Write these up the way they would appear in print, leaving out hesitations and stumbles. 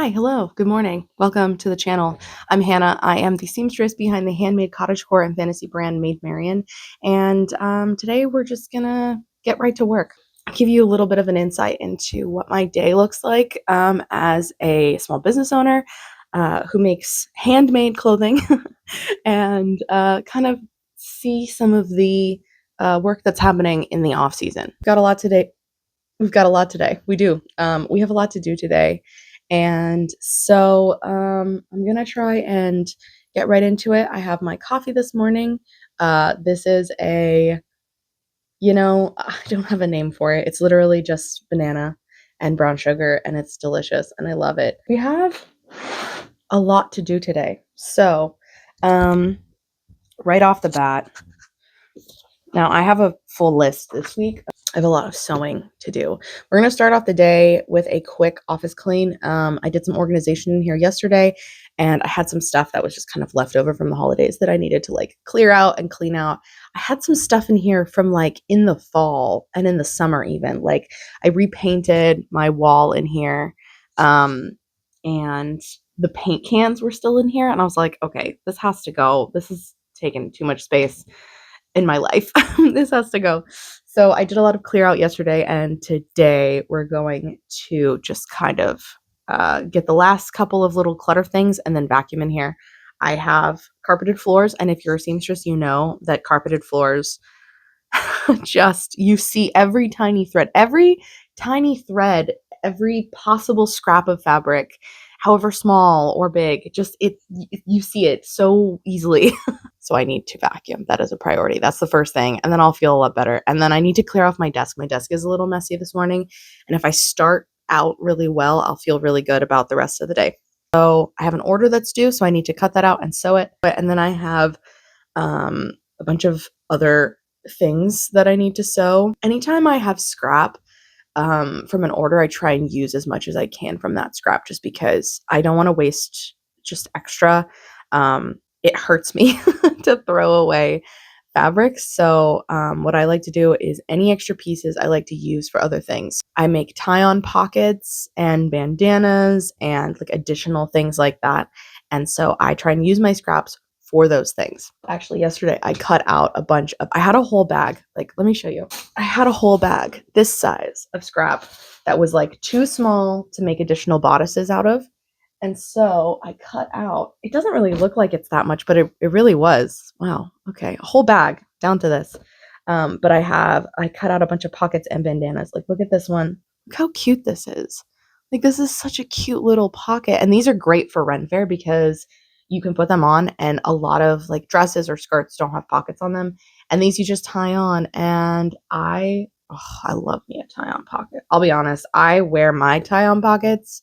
Hi, hello, good morning. Welcome to the channel. I'm Hannah. I am the seamstress behind the handmade cottagecore and fantasy brand made Marion. And today we're just gonna get right to work. I'll give you a little bit of an insight into what my day looks like as a small business owner who makes handmade clothing and kind of see some of the work that's happening in the off season. We've got a lot today. We do. We have a lot to do today. And so I'm going to try and get right into it. I have my coffee this morning. This is I don't have a name for it. It's literally just banana and brown sugar, and it's delicious, and I love it. We have a lot to do today. So right off the bat, now I have a full list this week. I have a lot of sewing to do. We're going to start off the day with a quick office clean. I did some organization in here yesterday, and I had some stuff that was just kind of left over from the holidays that I needed to like clear out and clean out. I had some stuff in here from like in the fall and in the summer even. Like I repainted my wall in here, and the paint cans were still in here, and I was like, okay, this has to go. This is taking too much space in my life. This has to go. So I did a lot of clear out yesterday, and today we're going to just kind of get the last couple of little clutter things and then vacuum in here. I have carpeted floors, and if you're a seamstress, you know that carpeted floors just, you see every tiny thread, every possible scrap of fabric, however small or big, just you see it so easily. So I need to vacuum. That is a priority. That's the first thing. And then I'll feel a lot better. And then I need to clear off my desk. My desk is a little messy this morning. And if I start out really well, I'll feel really good about the rest of the day. So I have an order that's due, so I need to cut that out and sew it. And then I have a bunch of other things that I need to sew. Anytime I have scrap from an order, I try and use as much as I can from that scrap just because I don't want to waste just extra. It hurts me to throw away fabric. So what I like to do is any extra pieces I like to use for other things. I make tie-on pockets and bandanas and like additional things like that. And so I try and use my scraps for those things. Actually, yesterday I cut out I had a whole bag. Like, let me show you. I had a whole bag this size of scrap that was like too small to make additional bodices out of. And so I cut out, it doesn't really look like it's that much, but it really was. Wow. Okay. A whole bag down to this. But I cut out a bunch of pockets and bandanas. Like, look at this one. Look how cute this is. Like, this is such a cute little pocket. And these are great for rent fair because you can put them on, and a lot of like dresses or skirts don't have pockets on them. And these you just tie on. And I love me a tie on pocket. I'll be honest. I wear my tie on pockets,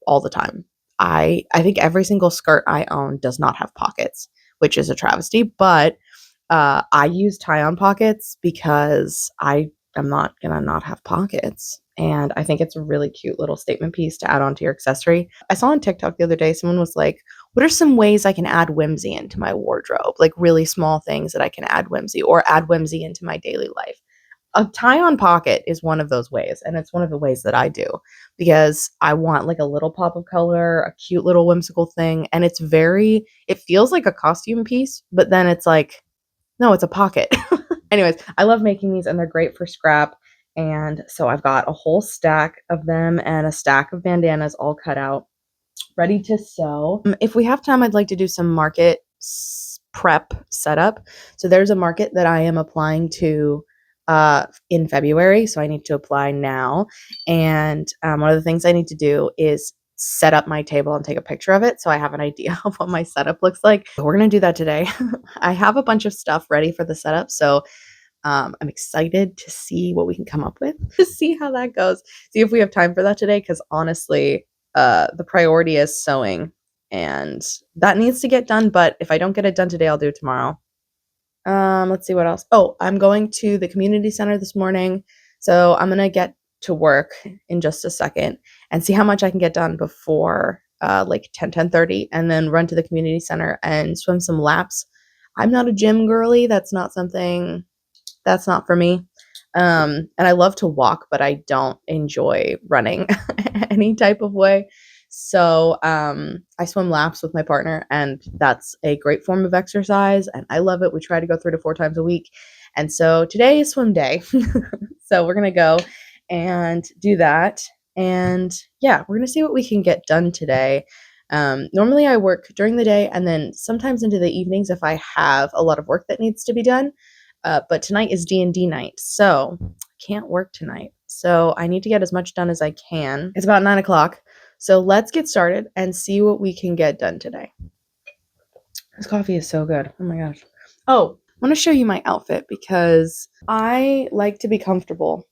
all the time. I think every single skirt I own does not have pockets, which is a travesty, but I use tie-on pockets because I am not gonna not have pockets. And I think it's a really cute little statement piece to add on to your accessory. I saw on TikTok the other day, someone was like, what are some ways I can add whimsy into my wardrobe? Like really small things that I can add whimsy or add whimsy into my daily life. A tie-on pocket is one of those ways, and it's one of the ways that I do because I want like a little pop of color, a cute little whimsical thing, and it feels like a costume piece, but then it's like, no, it's a pocket. Anyways, I love making these, and they're great for scrap, and so I've got a whole stack of them and a stack of bandanas all cut out, ready to sew. If we have time, I'd like to do some market prep setup. So there's a market that I am applying to in February, so I need to apply now. And one of the things I need to do is set up my table and take a picture of it so I have an idea of what my setup looks like. We're going to do that today. I have a bunch of stuff ready for the setup, so I'm excited to see what we can come up with, to see how that goes, see if we have time for that today, because honestly, the priority is sewing, and that needs to get done, but if I don't get it done today, I'll do it tomorrow. Let's see what else. Oh, I'm going to the community center this morning, so I'm gonna get to work in just a second and see how much I can get done before like 10:30, and then run to the community center and swim some laps. I'm not a gym girly. That's not for me. And I love to walk, but I don't enjoy running any type of way. So I swim laps with my partner, and that's a great form of exercise, and I love it. We try to go 3 to 4 times a week. And so today is swim day. So we're going to go and do that. And yeah, we're going to see what we can get done today. Normally I work during the day and then sometimes into the evenings if I have a lot of work that needs to be done. But tonight is D&D night, so can't work tonight. So I need to get as much done as I can. It's about 9 o'clock. So let's get started and see what we can get done today. This coffee is so good. Oh my gosh. Oh, I want to show you my outfit because I like to be comfortable.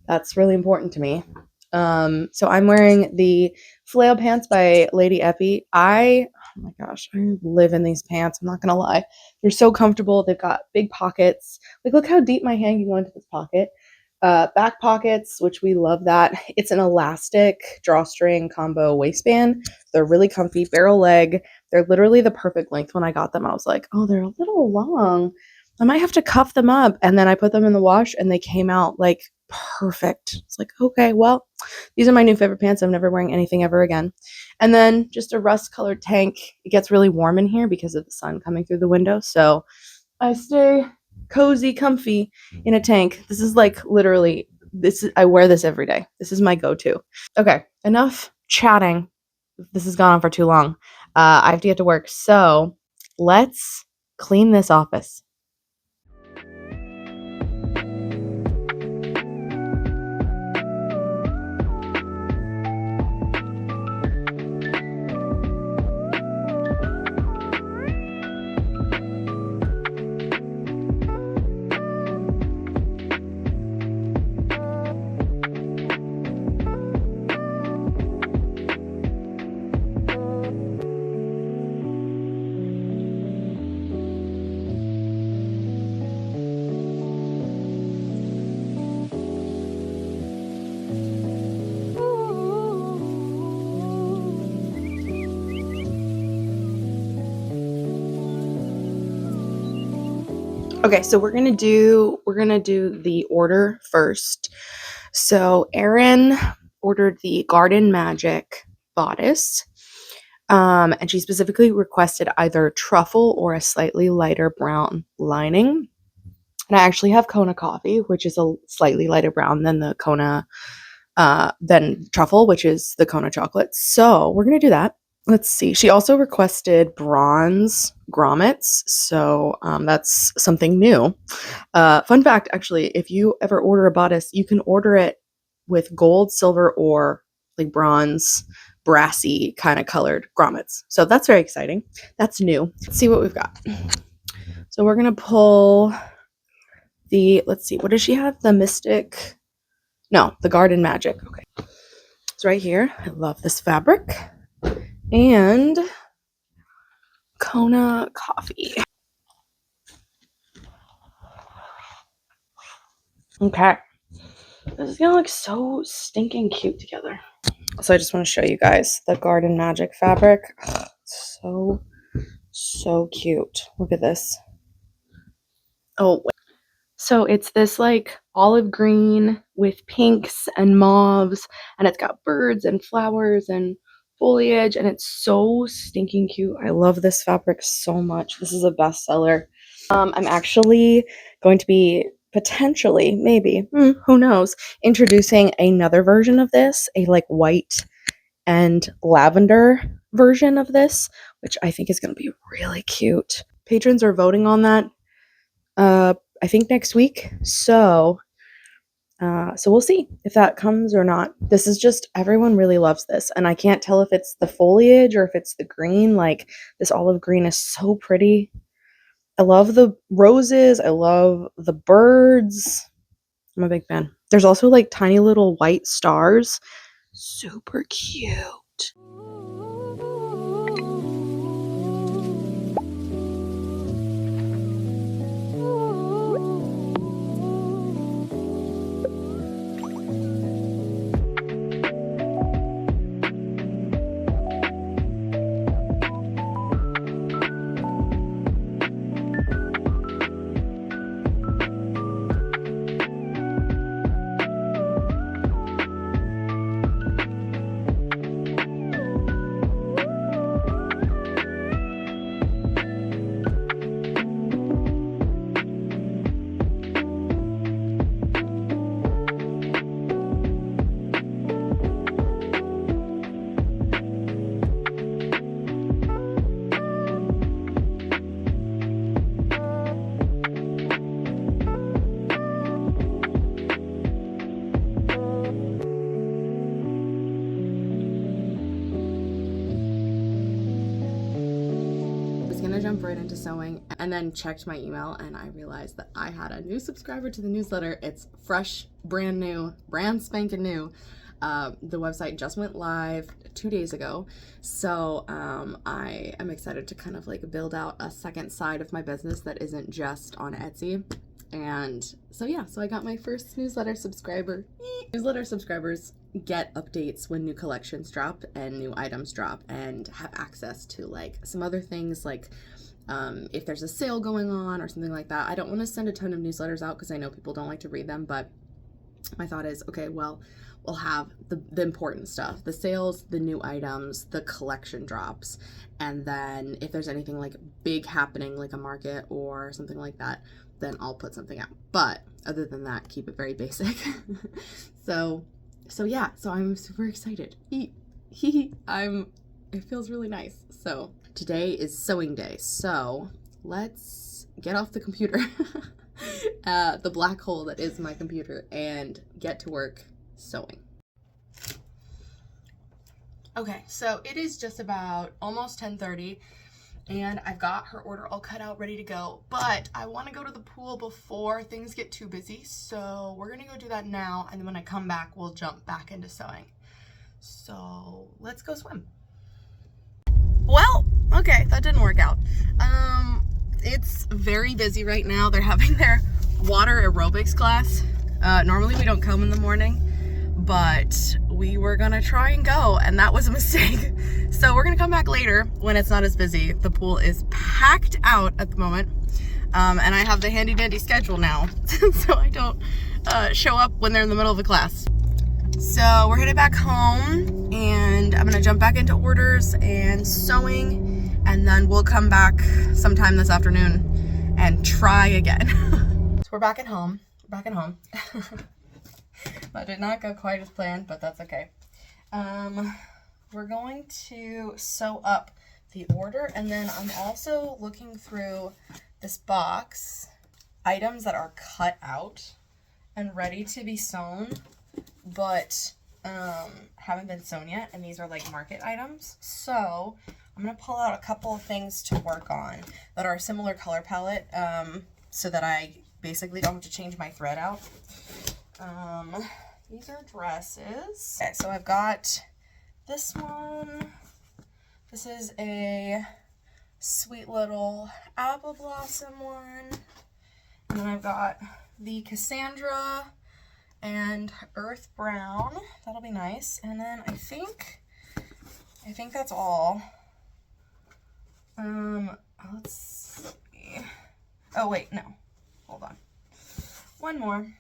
That's really important to me. So I'm wearing the flail pants by Lady Epi. Oh my gosh, I live in these pants. I'm not gonna lie. They're so comfortable. They've got big pockets. Like, look how deep my hand can go into this pocket. Back pockets, which we love that. It's an elastic drawstring combo waistband. They're really comfy, barrel leg. They're literally the perfect length. When I got them, I was like, oh, they're a little long. I might have to cuff them up. And then I put them in the wash and they came out like perfect. It's like, okay, well, these are my new favorite pants. I'm never wearing anything ever again. And then just a rust colored tank. It gets really warm in here because of the sun coming through the window. So I stay cozy, comfy in a tank. This is like literally I wear this every day. This is my go-to. Okay, enough chatting. This has gone on for too long. I have to get to work. So let's clean this office. Okay, so we're gonna do the order first. So Erin ordered the Garden Magic bodice, and she specifically requested either truffle or a slightly lighter brown lining. And I actually have Kona coffee, which is a slightly lighter brown than the Kona, than truffle, which is the Kona chocolate. So we're gonna do that. Let's see. She also requested bronze grommets, so that's something new. Fun fact, actually, if you ever order a bodice, you can order it with gold, silver, or like bronze, brassy kind of colored grommets. So that's very exciting. That's new. Let's see what we've got. So we're gonna pull let's see, what does she have? The Mystic? No, the Garden Magic. Okay. It's right here. I love this fabric. And Kona coffee. Okay. This is gonna look so stinking cute together. So I just want to show you guys the Garden Magic fabric. So cute. Look at this. Oh, wait. So it's this like olive green with pinks and mauves, and it's got birds and flowers and foliage, and it's so stinking cute. I love this fabric so much. This is a bestseller. I'm actually going to be potentially, maybe, who knows, introducing another version of this, a like white and lavender version of this, which I think is going to be really cute. Patrons are voting on that, I think next week. So we'll see if that comes or not. This is just, everyone really loves this. And I can't tell if it's the foliage or if it's the green. Like, this olive green is so pretty. I love the roses. I love the birds. I'm a big fan. There's also like tiny little white stars. Super cute. gonna jump right into sewing, and then checked my email and I realized that I had a new subscriber to the newsletter. It's fresh, brand new, brand spanking new. The website just went live 2 days ago, so I am excited to kind of like build out a second side of my business that isn't just on Etsy. And so yeah, so I got my first newsletter subscriber. Newsletter subscribers get updates when new collections drop and new items drop, and have access to like some other things, like if there's a sale going on or something like that. I don't want to send a ton of newsletters out because I know people don't like to read them, but my thought is, okay, well, we'll have the important stuff, the sales, the new items, the collection drops, and then if there's anything like big happening, like a market or something like that, then I'll put something out. But other than that, keep it very basic. So yeah, so I'm super excited. It feels really nice. So today is sewing day, so let's get off the computer, the black hole that is my computer, and get to work sewing. Okay, so it is just about almost 10:30, and I've got her order all cut out, ready to go, but I want to go to the pool before things get too busy, so we're gonna go do that now, and then when I come back, we'll jump back into sewing. So let's go swim. Well, okay, that didn't work out. It's very busy right now. They're having their water aerobics class. Normally we don't come in the morning, but we were gonna try and go, and that was a mistake. So we're gonna come back later when it's not as busy. The pool is packed out at the moment, and I have the handy dandy schedule now, so I don't show up when they're in the middle of a class. So we're headed back home, and I'm gonna jump back into orders and sewing, and then we'll come back sometime this afternoon and try again. So we're back at home. That did not go quite as planned, but that's okay. We're going to sew up the order, and then I'm also looking through this box, items that are cut out and ready to be sewn, but haven't been sewn yet, and these are like market items. So I'm gonna pull out a couple of things to work on that are a similar color palette, so that I basically don't have to change my thread out. These are dresses. Okay, so I've got this one. This is a sweet little apple blossom one. And then I've got the Cassandra and Earth Brown. That'll be nice. And then I think that's all. Let's see. Oh wait, no. Hold on. One more.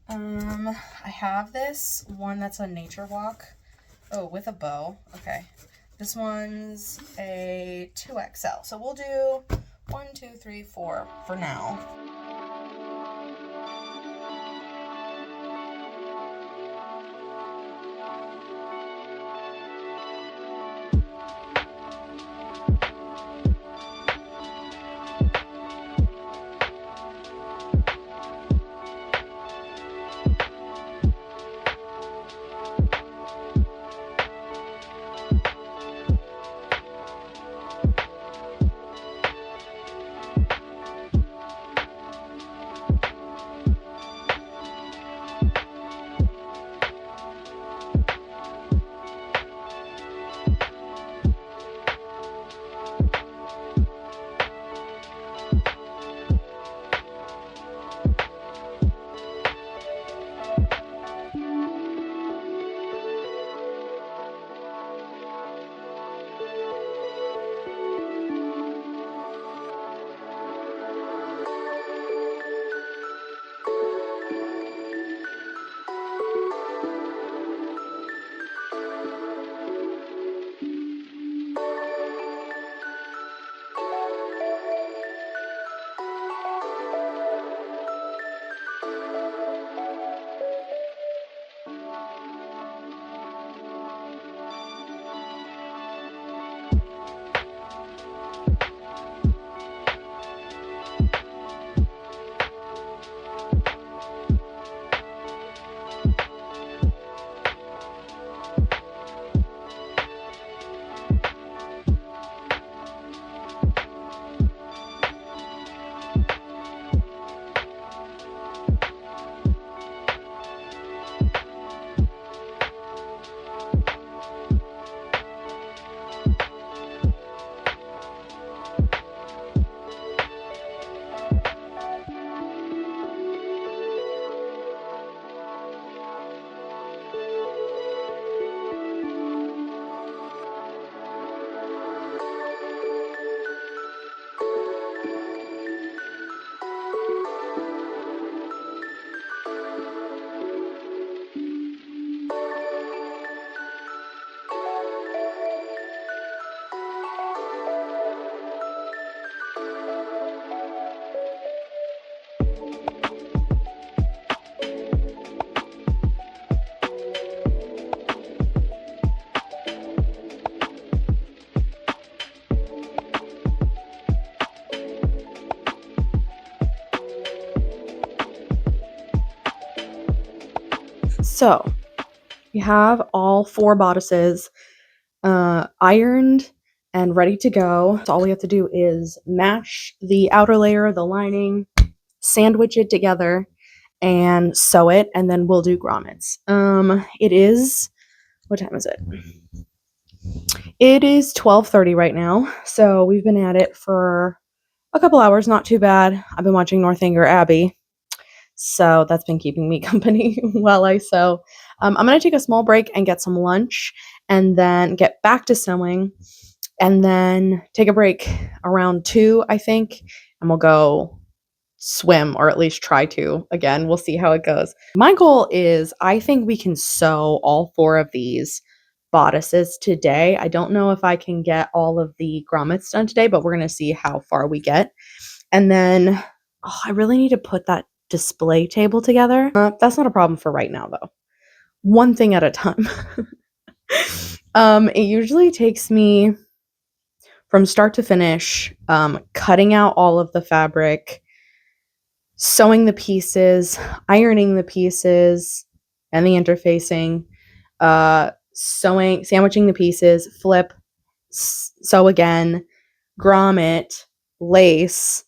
I have this one that's a nature walk. Oh, with a bow. Okay. This one's a 2XL. So we'll do 1, 2, 3, 4 for now. So we have all 4 bodices ironed and ready to go. So all we have to do is match the outer layer, the lining, sandwich it together, and sew it, and then we'll do grommets. It is, what time is it? It is 12:30 right now, so we've been at it for a couple hours, not too bad. I've been watching Northanger Abbey, so that's been keeping me company while I sew. I'm going to take a small break and get some lunch, and then get back to sewing, and then take a break around 2, I think, and we'll go swim, or at least try to. Again, we'll see how it goes. My goal is, I think we can sew all 4 of these bodices today. I don't know if I can get all of the grommets done today, but we're going to see how far we get. And then I really need to put that display table together. That's not a problem for right now, though. One thing at a time. It usually takes me from start to finish, cutting out all of the fabric, sewing the pieces, ironing the pieces and the interfacing, sandwiching the pieces, flip, sew again, grommet, lace,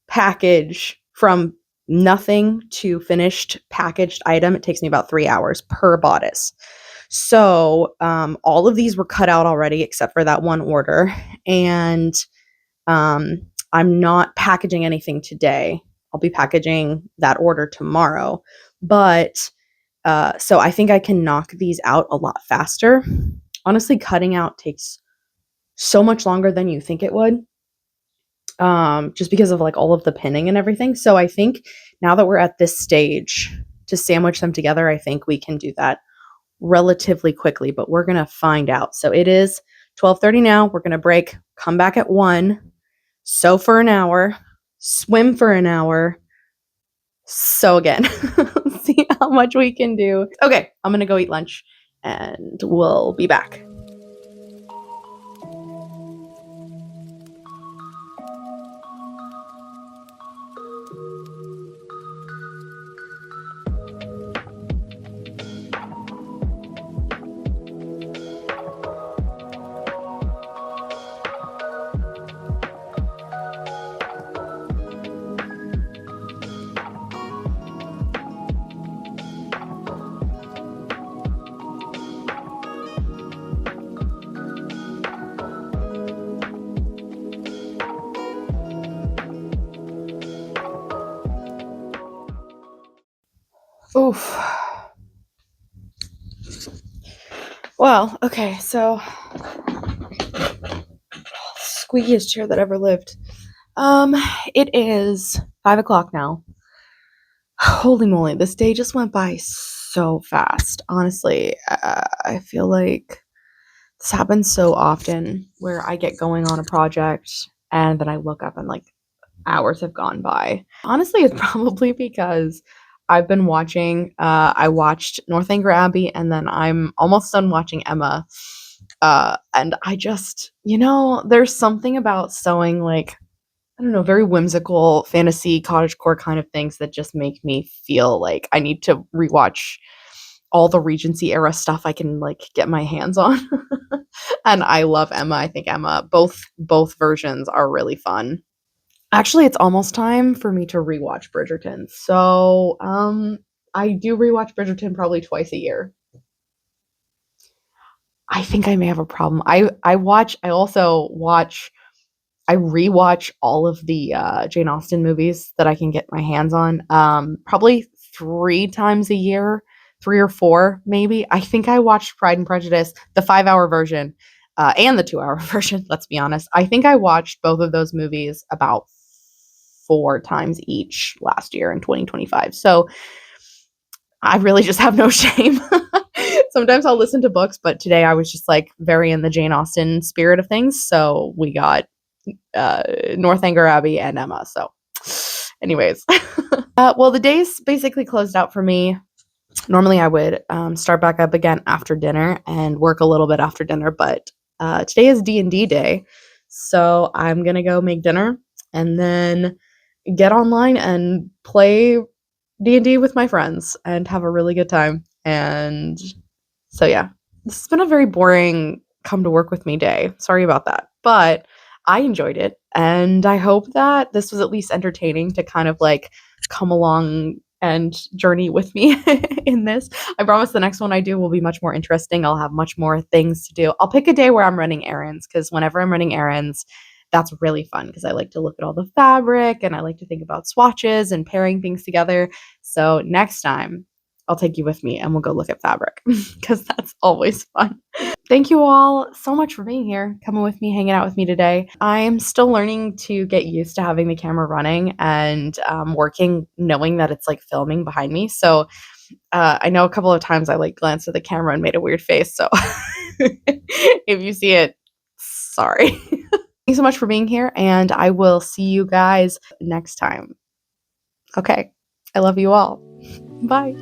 package. From nothing to finished packaged item, it takes me about 3 hours per bodice. So all of these were cut out already except for that one order, and I'm not packaging anything today. I'll be packaging that order tomorrow. But so I think I can knock these out a lot faster. Honestly, cutting out takes so much longer than you think it would, just because of like all of the pinning and everything. So I think now that we're at this stage to sandwich them together, I think we can do that relatively quickly, but we're going to find out. So it is 12:30 now. We're going to break, come back at 1, sew for an hour, swim for an hour, sew again. See how much we can do. Okay, I'm going to go eat lunch and we'll be back. Oof. Well, okay, so squeakiest chair that ever lived. It is 5 o'clock now. Holy moly, this day just went by so fast. Honestly, I feel like this happens so often where I get going on a project and then I look up and like hours have gone by. Honestly, it's probably because I've been watching, I watched Northanger Abbey, and then I'm almost done watching Emma. And I just, there's something about sewing, like, I don't know, very whimsical fantasy cottagecore kind of things that just make me feel like I need to rewatch all the Regency era stuff I can like get my hands on. And I love Emma. I think Emma, both versions are really fun. Actually, it's almost time for me to rewatch Bridgerton. So, I do rewatch Bridgerton probably twice a year. I think I may have a problem. I rewatch all of the Jane Austen movies that I can get my hands on. Probably 3 times a year, 3 or 4 maybe. I think I watched Pride and Prejudice, the 5-hour version, and the 2-hour version. Let's be honest. I think I watched both of those movies about 4 times each last year in 2025. So I really just have no shame. Sometimes I'll listen to books, but today I was just like very in the Jane Austen spirit of things. So we got Northanger Abbey and Emma. So anyways, well, the day's basically closed out for me. Normally I would start back up again after dinner and work a little bit after dinner, but today is D&D day. So I'm going to go make dinner and then get online and play D&D with my friends and have a really good time. And so, yeah, this has been a very boring come to work with me day. Sorry about that. But I enjoyed it. And I hope that this was at least entertaining to kind of like come along and journey with me in this. I promise the next one I do will be much more interesting. I'll have much more things to do. I'll pick a day where I'm running errands because whenever I'm running errands, that's really fun because I like to look at all the fabric and I like to think about swatches and pairing things together. So next time, I'll take you with me and we'll go look at fabric because that's always fun. Thank you all so much for being here, coming with me, hanging out with me today. I am still learning to get used to having the camera running and working, knowing that it's like filming behind me. So I know a couple of times I like glanced at the camera and made a weird face. So if you see it, sorry. Thanks so much for being here, and I will see you guys next time. Okay. I love you all. Bye.